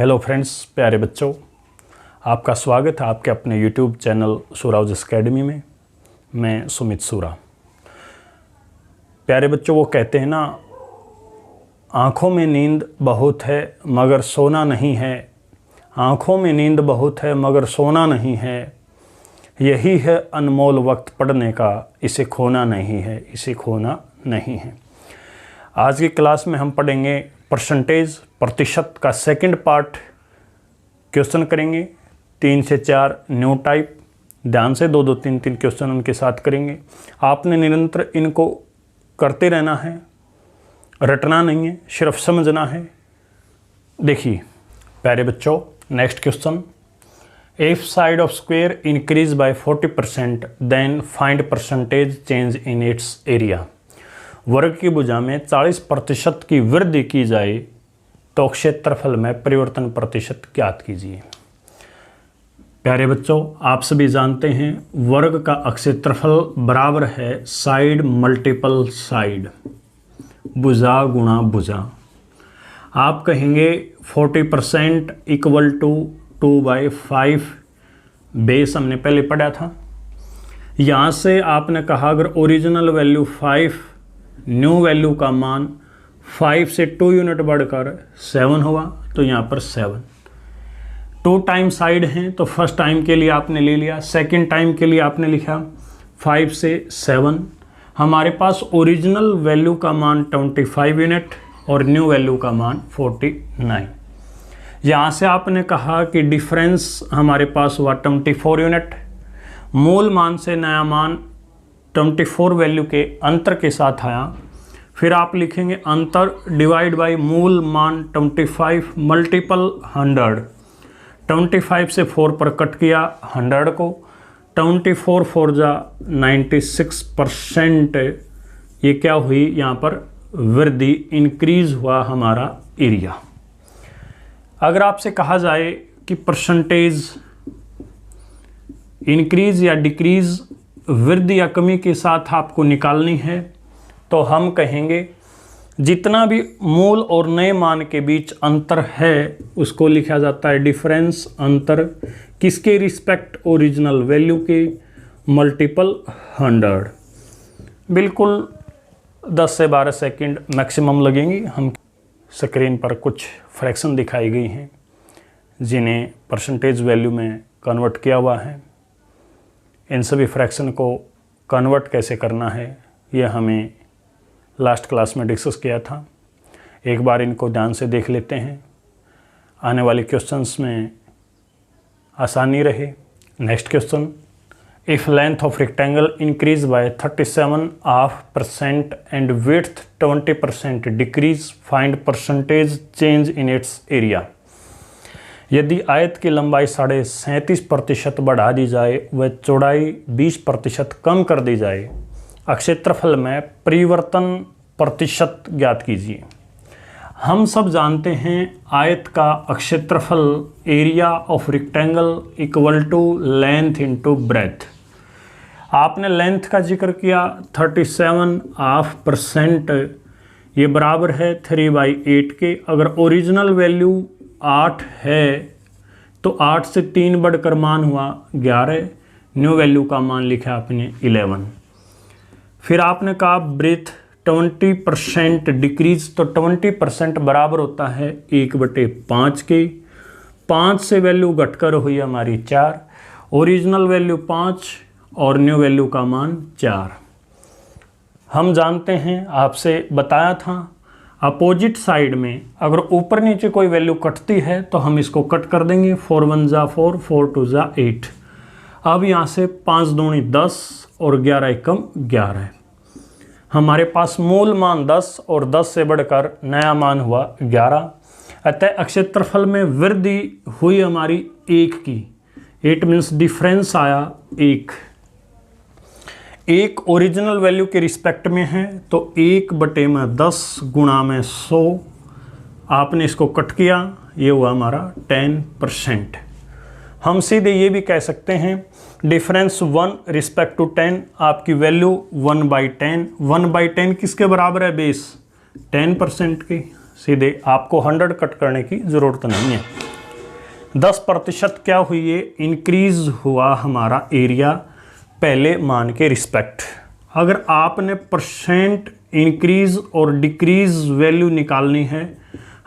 Hello friends, प्यारे बच्चों, आपका स्वागत है आपके अपने यूट्यूब चैनल सूराज अकेडमी में। मैं सुमित सूरा। प्यारे बच्चों, वो कहते हैं ना, आँखों में नींद बहुत है मगर सोना नहीं है। आँखों में नींद बहुत है मगर सोना नहीं है। यही है अनमोल वक्त पढ़ने का, इसे खोना नहीं है, इसे खोना नहीं है। आज की क्लास में हम पढ़ेंगे परसेंटेज, प्रतिशत का सेकंड पार्ट क्वेश्चन करेंगे। 3 से 4 न्यू टाइप, ध्यान से 2-2, 3-3 क्वेश्चन उनके साथ करेंगे। आपने निरंतर इनको करते रहना है, रटना नहीं है, सिर्फ समझना है। देखिए प्यारे बच्चों, next question, if side of square increase by 40% then find percentage change in its area. वर्ग की भुजा में 40% की वृद्धि की जाए तो क्षेत्रफल में परिवर्तन प्रतिशत ज्ञात कीजिए। प्यारे बच्चों, आप सभी जानते हैं वर्ग का क्षेत्रफल बराबर है साइड मल्टीपल साइड, भुजा गुणा भुजा। आप कहेंगे 40% इक्वल टू 2/5 बेस, हमने पहले पढ़ा था। यहाँ से आपने कहा अगर ओरिजिनल वैल्यू 5, न्यू वैल्यू का मान 5 से 2 यूनिट बढ़कर 7 हुआ तो यहाँ पर 7। 2 टाइम साइड हैं तो फर्स्ट टाइम के लिए आपने ले लिया, सेकंड टाइम के लिए आपने लिखा 5 से 7। हमारे पास ओरिजिनल वैल्यू का मान 25 यूनिट और न्यू वैल्यू का मान 49। यहाँ से आपने कहा कि डिफरेंस हमारे पास हुआ 24 यूनिट। मूल मान से नया मान 24 वैल्यू के अंतर के साथ आया। फिर आप लिखेंगे अंतर डिवाइड बाय मूल मान 25 मल्टीपल 100। 25 से 4 पर कट किया 100 को, 24 4 जा 96%। ये क्या हुई, यहाँ पर वृद्धि, इंक्रीज हुआ हमारा एरिया। अगर आपसे कहा जाए कि परसेंटेज इंक्रीज या डिक्रीज, वृद्धि या कमी के साथ आपको निकालनी है, तो हम कहेंगे जितना भी मूल और नए मान के बीच अंतर है उसको लिखा जाता है डिफरेंस। अंतर किसके रिस्पेक्ट, ओरिजिनल वैल्यू के मल्टीपल 100। बिल्कुल 10 से 12 सेकंड मैक्सिमम लगेंगे। हम स्क्रीन पर कुछ फ्रैक्शन दिखाई गई हैं जिन्हें परसेंटेज वैल्यू में कन्वर्ट किया हुआ है। इन सभी फ्रैक्शन को कन्वर्ट कैसे करना है ये हमें लास्ट क्लास में डिस्कस किया था। एक बार इनको ध्यान से देख लेते हैं, आने वाले क्वेश्चंस में आसानी रहे। Next question, if length of rectangle increase by 37.5% and width 20% decrease, find percentage change in its area. यदि आयत की लंबाई 37.5% बढ़ा दी जाए व चौड़ाई 20% कम कर दी जाए, क्षेत्रफल में परिवर्तन प्रतिशत ज्ञात कीजिए। हम सब जानते हैं आयत का क्षेत्रफल, area of rectangle equal to length into breadth. आपने लेंथ का जिक्र किया 37.5%, ये बराबर है 3/8 के। अगर ओरिजिनल वैल्यू 8 है तो 8 से 3 बढ़कर मान हुआ 11, न्यू वैल्यू का मान लिखा आपने 11। फिर आपने कहा ब्रेथ 20% डिक्रीज, तो 20% बराबर होता है 1/5 के। 5 से वैल्यू घटकर हुई हमारी 4, ओरिजिनल वैल्यू 5 और न्यू वैल्यू का मान 4। हम जानते हैं, आपसे बताया था, अपोजिट साइड में अगर ऊपर नीचे कोई वैल्यू कटती है तो हम इसको कट कर देंगे। 4 1 जा 4, 4 2 जा 8। अब यहाँ से 5 दूनी 10 और 11 एकम 11। हमारे पास मूल मान 10 और 10 से बढ़कर नया मान हुआ 11। अतः क्षेत्रफल में वृद्धि हुई हमारी 1 की। इट मीन्स डिफरेंस आया 1। 1 ओरिजिनल वैल्यू के रिस्पेक्ट में है तो 1/10 गुणा में 100। आपने इसको कट किया, ये हुआ हमारा 10%। हम सीधे ये भी कह सकते हैं डिफरेंस 1 रिस्पेक्ट टू 10, आपकी वैल्यू 1/10। 1/10 किसके बराबर है बेस, 10% के। सीधे आपको 100 कट करने की ज़रूरत नहीं है। 10% क्या हुई है, इंक्रीज हुआ हमारा एरिया पहले मान के रिस्पेक्ट। अगर आपने परसेंट इंक्रीज और डिक्रीज वैल्यू निकालनी है,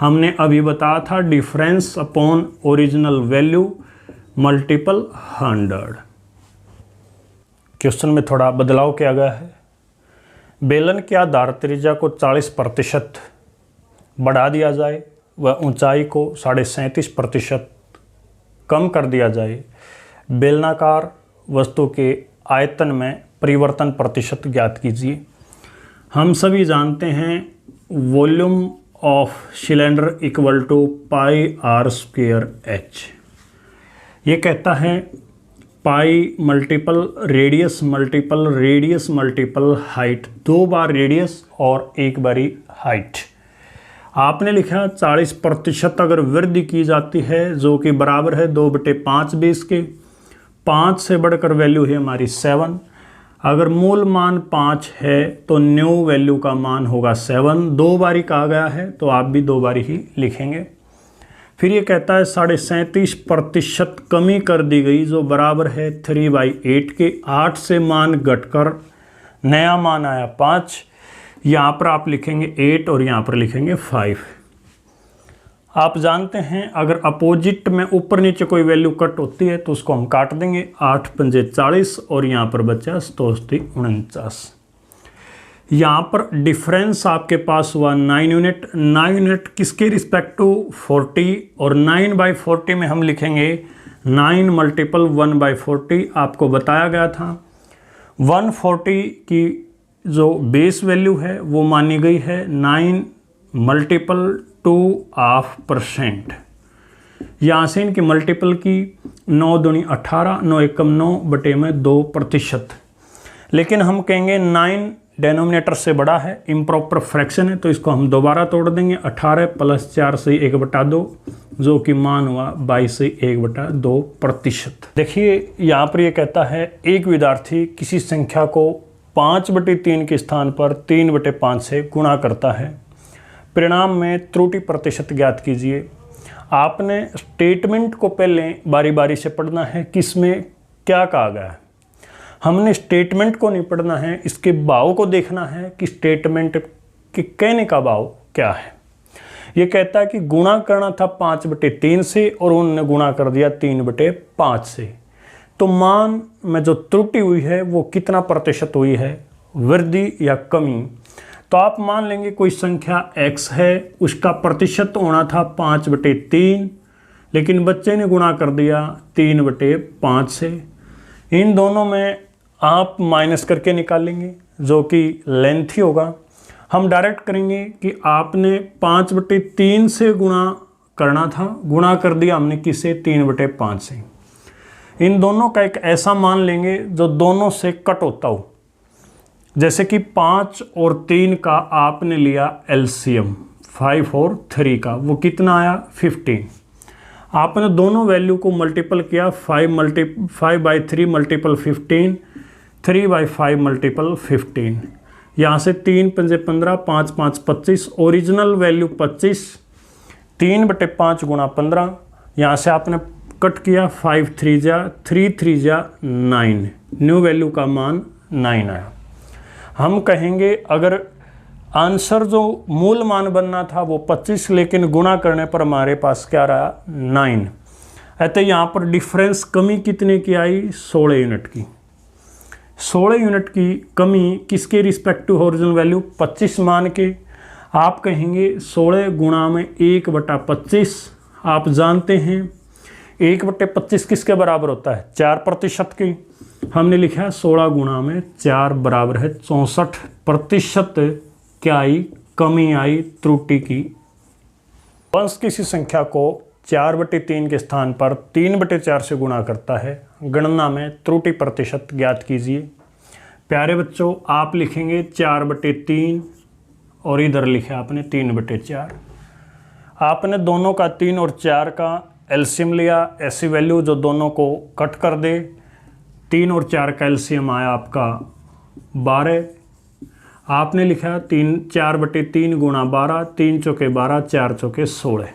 हमने अभी बताया था difference upon original value multiple 100। Question में थोड़ा बदलाव किया गया है। बेलन की आधार त्रिज्या को 40% बढ़ा दिया जाए व ऊंचाई को 37.5% कम कर दिया जाए। बेलनाकार वस्तु के आयतन में परिवर्तन प्रतिशत ज्ञात कीजिए। हम सभी जानते हैं volume of cylinder equal to pi r square h. ये कहता है pi multiple radius multiple height, 2 बार रेडियस और 1 बारी हाइट। आपने लिखा 40% अगर वृद्धि की जाती है जो कि बराबर है 2/5 बेस के, 5 से बढ़कर वैल्यू है हमारी 7। अगर मूल मान 5 है तो न्यू वैल्यू का मान होगा 7। 2 बारी कहा गया है तो आप भी 2 बारी ही लिखेंगे। फिर ये कहता है 37.5% कमी कर दी गई जो बराबर है 3/8 के। 8 से मान घटकर नया मान आया 5। यहाँ पर आप लिखेंगे 8 और यहाँ पर लिखेंगे 5। आप जानते हैं अगर अपोजिट में ऊपर नीचे कोई वैल्यू कट होती है तो उसको हम काट देंगे। 8 पंजे 40 और यहाँ पर बचा 49। यहाँ पर डिफरेंस आपके पास हुआ 9 यूनिट। 9 यूनिट किसके रिस्पेक्ट टू 40, और 9/40 में हम लिखेंगे 9 मल्टीपल 1/40। आपको बताया गया था 140 की जो बेस वैल्यू है वो मानी गई है 9 मल्टीपल 2.5%। यहाँ से इनकी मल्टीपल की 9 दूनी 18, 9 एकम 9 बटे में 2%। लेकिन हम कहेंगे 9 डेनोमिनेटर से बड़ा है, इम्प्रॉपर फ्रैक्शन है, तो इसको हम दोबारा तोड़ देंगे। 18 + 4 से 1/2 जो कि मान हुआ 22 से 1/2%। देखिए यहाँ पर ये कहता है एक विद्यार्थी किसी संख्या को 5/3 के स्थान पर 3/5 से गुणा करता है। परिणाम में त्रुटि प्रतिशत ज्ञात कीजिए। आपने स्टेटमेंट को पहले बारी बारी से पढ़ना है, किसमें क्या कहा गया है। हमने स्टेटमेंट को नहीं पढ़ना है, इसके भाव को देखना है कि स्टेटमेंट के कहने का भाव क्या है। ये कहता है कि गुणा करना था 5/3 से और उन्होंने गुणा कर दिया 3/5 से। तो मान में जो त्रुटि हुई है वो कितना प्रतिशत हुई है, वृद्धि या कमी। तो आप मान लेंगे कोई संख्या x है, उसका प्रतिशत होना था 5/3, लेकिन बच्चे ने गुणा कर दिया 3/5 से। इन दोनों में आप माइनस करके निकालेंगे जो कि लेंथ ही होगा। हम डायरेक्ट करेंगे कि आपने 5/3 से गुणा करना था, गुणा कर दिया हमने किसे 3/5 से। इन दोनों का एक ऐसा मान लेंगे जो दोनों से कट होता हो। जैसे कि 5 और 3 का आपने लिया एलसीएम, 5 और 3 का, वो कितना आया 15। आपने दोनों वैल्यू को मल्टीपल किया, 5/3 मल्टीपल 15, 3/5 मल्टीपल 15। यहाँ से 3 पंजे 15, 5 5 25, ओरिजिनल वैल्यू 25, 3/5 गुणा 15। यहाँ से आपने कट किया 5 3 जा 3 3 जा 9, न्यू वैल्यू का मान 9 आया। हम कहेंगे अगर आंसर जो मूल मान बनना था वो 25, लेकिन गुणा करने पर हमारे पास क्या रहा 9। अतः यहाँ पर डिफरेंस कमी कितने की आई 16 यूनिट की। 16 यूनिट की कमी किसके रिस्पेक्टिव ओरिजिनल वैल्यू 25 मान के। आप कहेंगे 16 गुणा में 1/25। आप जानते हैं 1/25 किसके बराबर होता है 4% की। हमने लिखा है 16 गुणा में 4 बराबर है 64% क्या आई कमी आई त्रुटि की। वंश किसी संख्या को 4/3 के स्थान पर 3/4 से गुणा करता है। गणना में त्रुटि प्रतिशत ज्ञात कीजिए। प्यारे बच्चों आप लिखेंगे 4/3 और इधर लिखा आपने 3/4। आपने दोनों का 3 और 4 का एलसीएम लिया, ऐसी वैल्यू जो दोनों को कट कर दे। 3 और 4 का एलसीएम आया आपका 12। आपने लिखा 4/3 गुणा 12, 3 चौके 12, 4 चौके 16।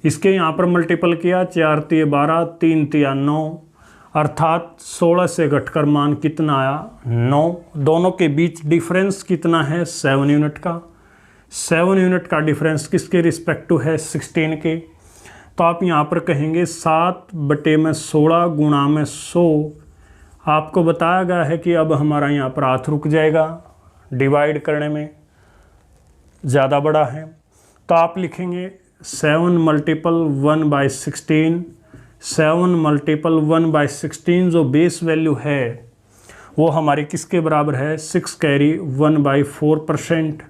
इसके यहाँ पर मल्टीपल किया, 4 तिये 12, 3 तिया 9, अर्थात 16 से घटकर मान कितना आया 9। दोनों के बीच डिफरेंस कितना है 7 यूनिट का। 7 यूनिट का डिफरेंस किसके रिस्पेक्टिव है 16 के। तो आप यहाँ पर कहेंगे 7/16 गुणा में 100। आपको बताया गया है कि अब हमारा यहाँ पर हाथ रुक जाएगा, डिवाइड करने में ज़्यादा बड़ा है। तो आप लिखेंगे 7 मल्टीपल 1/16। 7 मल्टीपल 1/16 जो बेस वैल्यू है वो हमारी किसके बराबर है 6 कैरी 1/4%।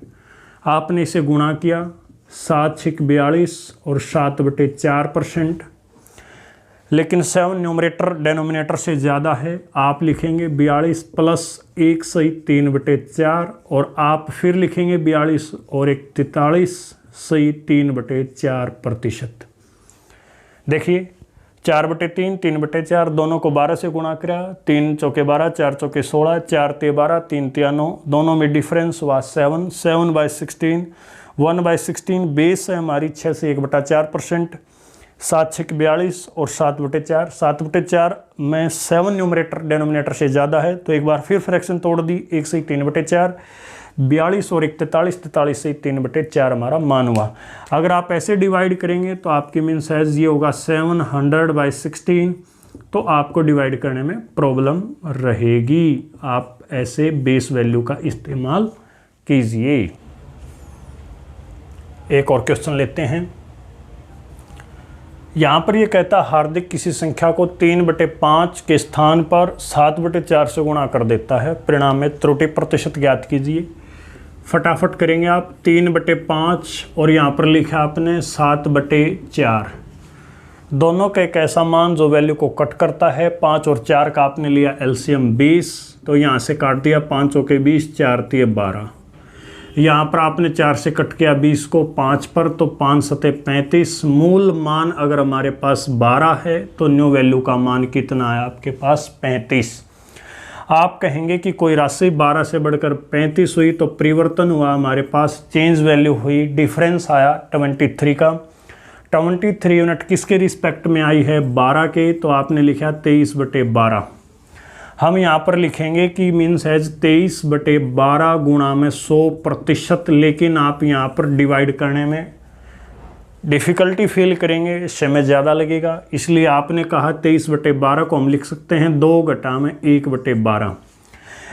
आपने इसे गुणा किया, 7 6 42 और 7/4%। लेकिन 7 न्यूमरेटर डेनोमिनेटर से ज़्यादा है। आप लिखेंगे 42 प्लस 1 सही 3/4 और आप फिर लिखेंगे 42 और 1 43 सही 3/4%। देखिए 4/3 3/4 दोनों को 12 से गुणा करा, 3 चौके 12 4 चौके 16, 4 तिये 12 3 तिया 9, दोनों में डिफरेंस हुआ 7। 7/16 1/16 बेस है हमारी 6 से 1/4%। 7 6 42 और 7/4। 7/4 में 7 न्यूमरेटर डेनोमिनेटर से ज़्यादा है, तो एक बार फिर फ्रैक्शन तोड़ दी, 1 से 3/4, 42 और 1 43, 43 से 3/4 हमारा मान हुआ। अगर आप ऐसे डिवाइड करेंगे तो आपकी मीन साइज ये होगा 700/16। तो आपको डिवाइड करने में प्रॉब्लम रहेगी। आप ऐसे बेस वैल्यू का इस्तेमाल कीजिए। एक और क्वेश्चन लेते हैं। यहाँ पर ये कहता हार्दिक किसी संख्या को 3/5 के स्थान पर 7/4 से गुणा कर देता है। परिणाम में त्रुटि प्रतिशत ज्ञात कीजिए। फटाफट करेंगे आप। 3/5 और यहाँ पर लिखा आपने 7/4। दोनों का एक ऐसा मान जो वैल्यू को कट करता है। 5 और 4 का आपने लिया एलसीएम 20, तो यहाँ से काट दिया 5 के 20, 4 तिये 12। यहाँ पर आपने 4 से कट किया 20 को 5 पर, तो 5 सते 35। मूल मान अगर हमारे पास 12 है तो न्यू वैल्यू का मान कितना है आपके पास 35। आप कहेंगे कि कोई राशि 12 से बढ़कर 35 हुई तो परिवर्तन हुआ हमारे पास, चेंज वैल्यू हुई, डिफरेंस आया 23 का। 23 यूनिट किसके रिस्पेक्ट में आई है 12 के, तो आपने लिखा 23/12। हम यहाँ पर लिखेंगे कि मीन्स हैज 23/12 गुणा में 100%। लेकिन आप यहाँ पर डिवाइड करने में डिफ़िकल्टी फील करेंगे, समय ज़्यादा लगेगा, इसलिए आपने कहा 23/12 को हम लिख सकते हैं 2 घटा में 1/12।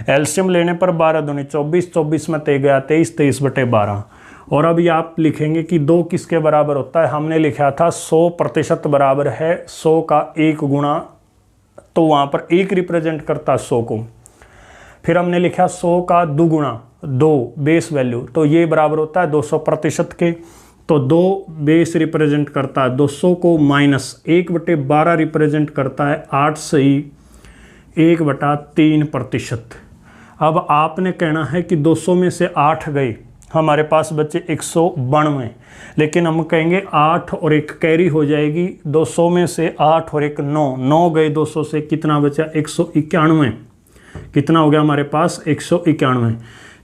एलसीएम लेने पर 12 दूनी 24, 24 में ते गया 23, 23/12। और अभी आप लिखेंगे कि 2 किसके बराबर होता है। हमने लिखा था 100% बराबर है 100 का 1 गुणा, तो वहाँ पर 1 रिप्रेजेंट करता 100 को। फिर हमने लिखा 100 का 2 गुणा 2 बेस वैल्यू, तो ये बराबर होता है 200% के। तो 2 बेस रिप्रेजेंट करता है 200 को, माइनस 1/12 रिप्रेजेंट करता है 8 सही 1/3%। अब आपने कहना है कि 200 में से 8 गए, हमारे पास बचे 192। लेकिन हम कहेंगे 8 और 1 कैरी हो जाएगी। 200 में से 8 और 1 9, 9 गए 200 से, कितना बचा 191। कितना हो गया हमारे पास 191।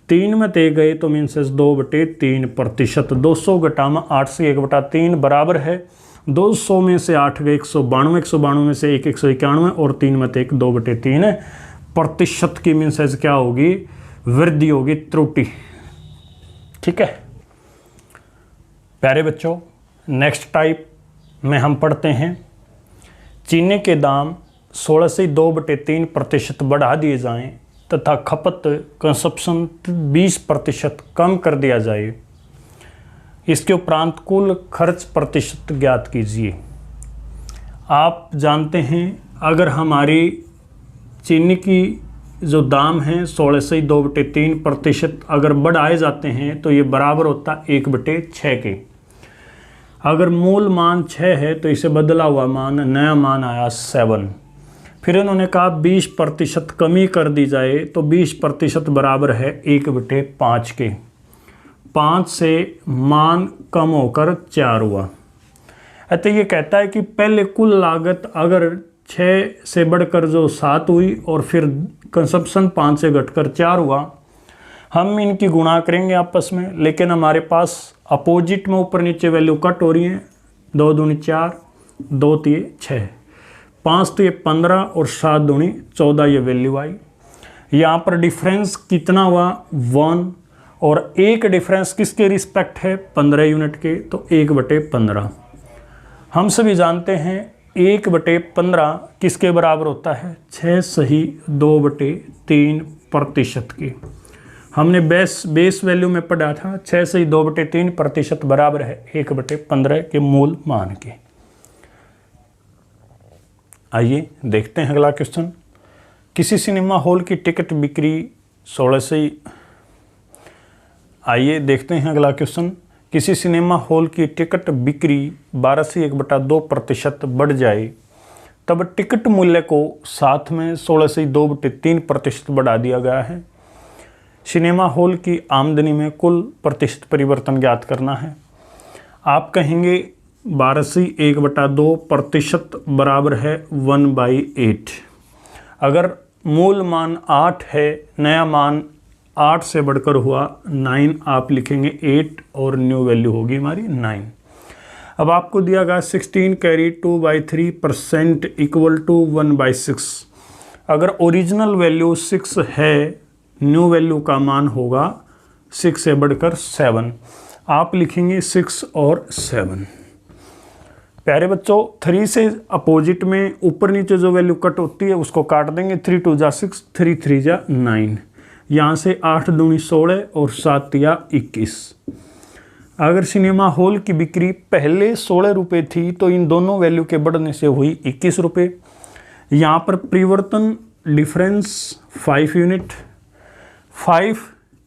3 में ते गए तो मीन्स 2/3%। 200 घटा में 8 से 1/3 बराबर है 200 में से 8 गए 192, 192 में से 1 191 और 3 में ते 2/3% की मीन्स क्या होगी वृद्धि होगी, त्रुटि। ठीक है प्यारे बच्चों, नेक्स्ट टाइप में हम पढ़ते हैं चीनी के दाम 16 से 2/3% बढ़ा दिए जाएं तथा खपत कंजप्शन 20% कम कर दिया जाए। इसके उपरांत कुल खर्च प्रतिशत ज्ञात कीजिए। आप जानते हैं अगर हमारी चीनी की जो दाम है 16 से 2/3% अगर बढ़ाए जाते हैं तो ये बराबर होता है 1/6 के। अगर मूल मान 6 है तो इसे बदला हुआ मान, नया मान आया 7। फिर इन्होंने कहा 20% कमी कर दी जाए, तो 20% बराबर है 1/5 के। 5 से मान कम होकर 4 हुआ। अतः ये कहता है कि पहले कुल लागत अगर 6 से बढ़कर जो 7 हुई और फिर कंजप्शन 5 से घटकर 4 हुआ, हम इनकी गुणा करेंगे आपस में। लेकिन हमारे पास अपोजिट में ऊपर नीचे वैल्यू कट हो रही है, 2 दूनी 4, 2 तिये 6, 5 तिये 15 और 7 दूनी 14 ये वैल्यू आई। यहाँ पर डिफरेंस कितना हुआ 1, और एक डिफरेंस किसके रिस्पेक्ट है 15 यूनिट के, तो 1/15। हम सभी जानते हैं 1/15 किसके बराबर होता है 6 सही 2/3% की। हमने बेस वैल्यू में पढ़ा था 6 सही 2/3% बराबर है 1/15 के मूल मान के। आइए देखते हैं अगला क्वेश्चन। किसी सिनेमा हॉल की टिकट बिक्री 16 सही। आइए देखते हैं अगला क्वेश्चन। किसी सिनेमा हॉल की टिकट बिक्री 12 से 1/2% बढ़ जाए, तब टिकट मूल्य को साथ में 16 से 2/3% बढ़ा दिया गया है। सिनेमा हॉल की आमदनी में कुल प्रतिशत परिवर्तन ज्ञात करना है। आप कहेंगे 12 से 1/2% बराबर है 1/8। अगर मूल मान 8 है, नया मान 8 से बढ़कर हुआ 9, आप लिखेंगे 8 और न्यू वैल्यू होगी हमारी 9। अब आपको दिया गया 16 कैरी 2/3% इक्वल टू 1/6। अगर ओरिजिनल वैल्यू 6 है, न्यू वैल्यू का मान होगा 6 से बढ़कर 7। आप लिखेंगे 6 और 7। प्यारे बच्चों 3 से अपोजिट में ऊपर नीचे जो वैल्यू कट होती है उसको काट देंगे। 3 2 जा 6, 3 3 जा 9। यहाँ से 8 दूनी 16 और 7 या 21। अगर सिनेमा हॉल की बिक्री पहले 16 रुपये थी तो इन दोनों वैल्यू के बढ़ने से हुई 21 रुपये। यहाँ पर परिवर्तन डिफरेंस 5 यूनिट। 5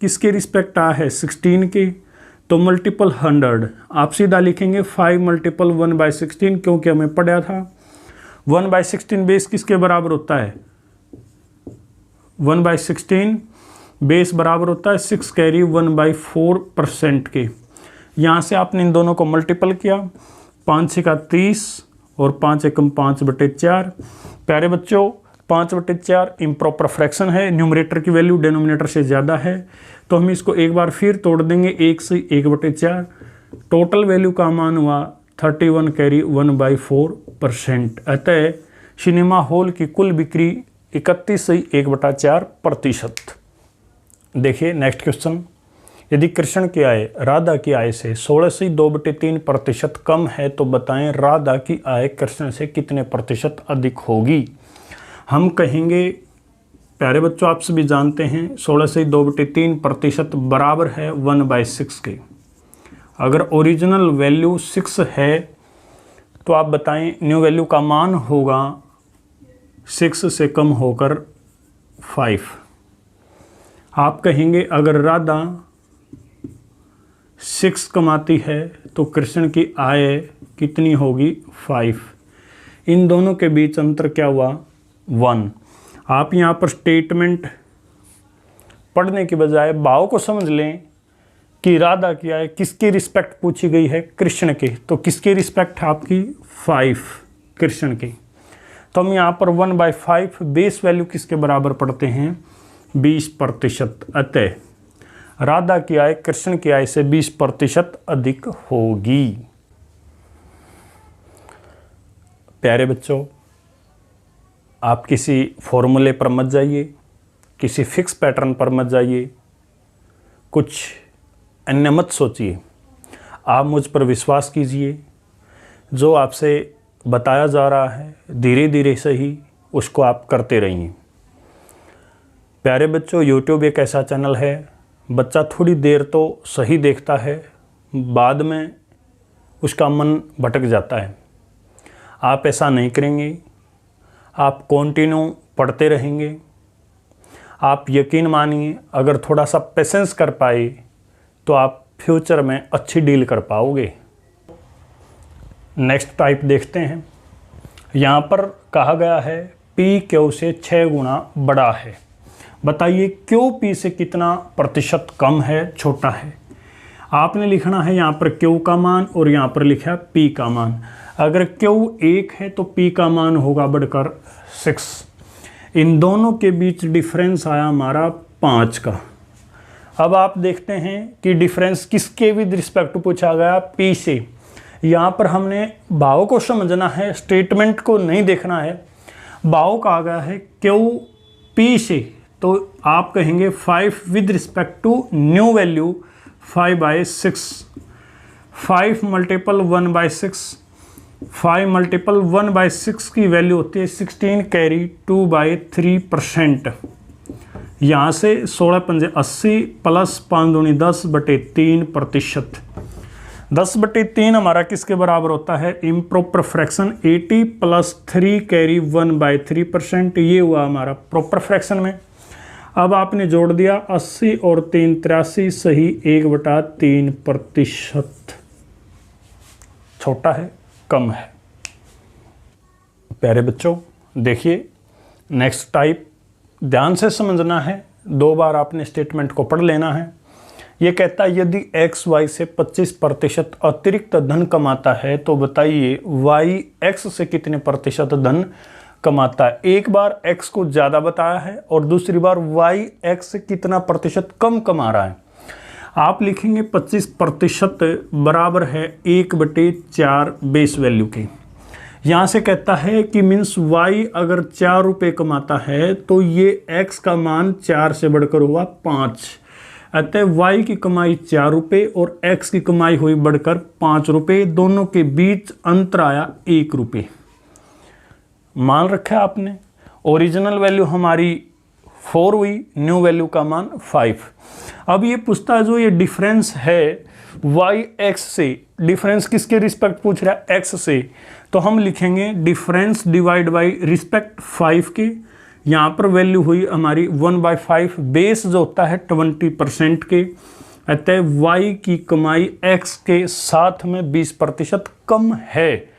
किसके रिस्पेक्ट आ है 16 के, तो मल्टीपल 100। आप सीधा लिखेंगे 5 मल्टीपल 1/16, क्योंकि हमें पढ़ा था 1/16 बेस किसके बराबर होता है 1/16 बेस बराबर होता है 6 कैरी 1/4% के। यहाँ से आपने इन दोनों को मल्टीपल किया, 5 6 का 30 और 5 एकम 5/4। प्यारे बच्चों 5/4 इम्प्रॉपर फ्रैक्शन है, न्यूमरेटर की वैल्यू डिनोमिनेटर से ज़्यादा है, तो हम इसको एक बार फिर तोड़ देंगे 1 से 1/4। टोटल वैल्यू का मान हुआ 31 कैरी 1/4%। अतः सिनेमा हॉल की कुल बिक्री 31 से 1/4%। देखिए नेक्स्ट क्वेश्चन। यदि कृष्ण की आय राधा की आय से 16 से 2/3% कम है तो बताएं राधा की आय कृष्ण से कितने प्रतिशत अधिक होगी। हम कहेंगे प्यारे बच्चों आप सभी जानते हैं 16 से 2/3% बराबर है 1/6 के। अगर ओरिजिनल वैल्यू 6 है तो आप बताएं न्यू वैल्यू का मान होगा 6 से कम होकर 5। आप कहेंगे अगर राधा 6 कमाती है तो कृष्ण की आय कितनी होगी 5। इन दोनों के बीच अंतर क्या हुआ 1। आप यहाँ पर स्टेटमेंट पढ़ने के बजाय भाव को समझ लें कि राधा की आय किसकी रिस्पेक्ट पूछी गई है कृष्ण की, तो किसकी रिस्पेक्ट है आपकी 5 कृष्ण की। तो हम यहाँ पर 1/5 बेस वैल्यू किसके बराबर पढ़ते हैं 20%। अतः राधा की आय कृष्ण की आय से 20% अधिक होगी। प्यारे बच्चों आप किसी फॉर्मूले पर मत जाइए, किसी फिक्स पैटर्न पर मत जाइए, कुछ अन्य मत सोचिए। आप मुझ पर विश्वास कीजिए, जो आपसे बताया जा रहा है धीरे धीरे सही उसको आप करते रहिए। प्यारे बच्चों YouTube एक ऐसा चैनल है, बच्चा थोड़ी देर तो सही देखता है, बाद में उसका मन भटक जाता है। आप ऐसा नहीं करेंगे, आप कंटिन्यू पढ़ते रहेंगे। आप यकीन मानिए अगर थोड़ा सा पेशेंस कर पाए तो आप फ्यूचर में अच्छी डील कर पाओगे। नेक्स्ट टाइप देखते हैं। यहाँ पर कहा गया है P Q से 6 गुना बड़ा है। बताइए Q P से कितना प्रतिशत कम है छोटा है। आपने लिखना है यहाँ पर Q का मान और यहाँ पर लिखा है P का मान। अगर Q 1 है तो P का मान होगा बढ़कर 6। इन दोनों के बीच डिफरेंस आया हमारा 5 का। अब आप देखते हैं कि डिफरेंस किसके विद रिस्पेक्ट पूछा गया P से, यहाँ पर हमने भाव को समझना है, स्टेटमेंट को नहीं देखना है। भाव कहा गया है क्यू पी से, तो आप कहेंगे 5 with respect to new value 5/6, 5 multiple 1/6, 5 multiple 1/6 की वैल्यू होती है 16 कैरी 2/3%। यहाँ से 16 पंजे 80 प्लस 5 दूनी 10/3%। 10/3 हमारा किसके बराबर होता है? Improper fraction 80 plus 3 carry 1/3%। ये हुआ हमारा प्रॉपर फ्रैक्शन में। अब आपने जोड़ दिया 80 और 3 83, सही 1/3%। छोटा है, कम है। प्यारे बच्चों देखिए, नेक्स्ट टाइप ध्यान से समझना है, 2 बार आपने स्टेटमेंट को पढ़ लेना है। ये कहता है यदि x y से 25% अतिरिक्त धन कमाता है तो बताइए y x से कितने प्रतिशत धन कमाता है। एक बार x को ज़्यादा बताया है और दूसरी बार y x से कितना प्रतिशत कम कमा रहा है। आप लिखेंगे 25% बराबर है 1/4 बेस वैल्यू के। यहाँ से कहता है कि मीन्स y अगर 4 रुपये कमाता है तो ये x का मान 4 से बढ़कर हुआ 5। अतः y की कमाई 4 रुपये और x की कमाई हुई बढ़कर 5 रुपये, दोनों के बीच अंतर आया 1 रुपये। मान रखा आपने। ओरिजिनल वैल्यू हमारी 4 हुई, न्यू वैल्यू का मान 5। अब ये पूछता है जो ये डिफरेंस है y x से, डिफरेंस किसके रिस्पेक्ट पूछ रहा है? x से। तो हम लिखेंगे डिफरेंस डिवाइड बाई रिस्पेक्ट 5 के। यहाँ पर वैल्यू हुई हमारी 1/5, बेस जो होता है 20% के। अतः y की कमाई x के साथ में 20% कम है।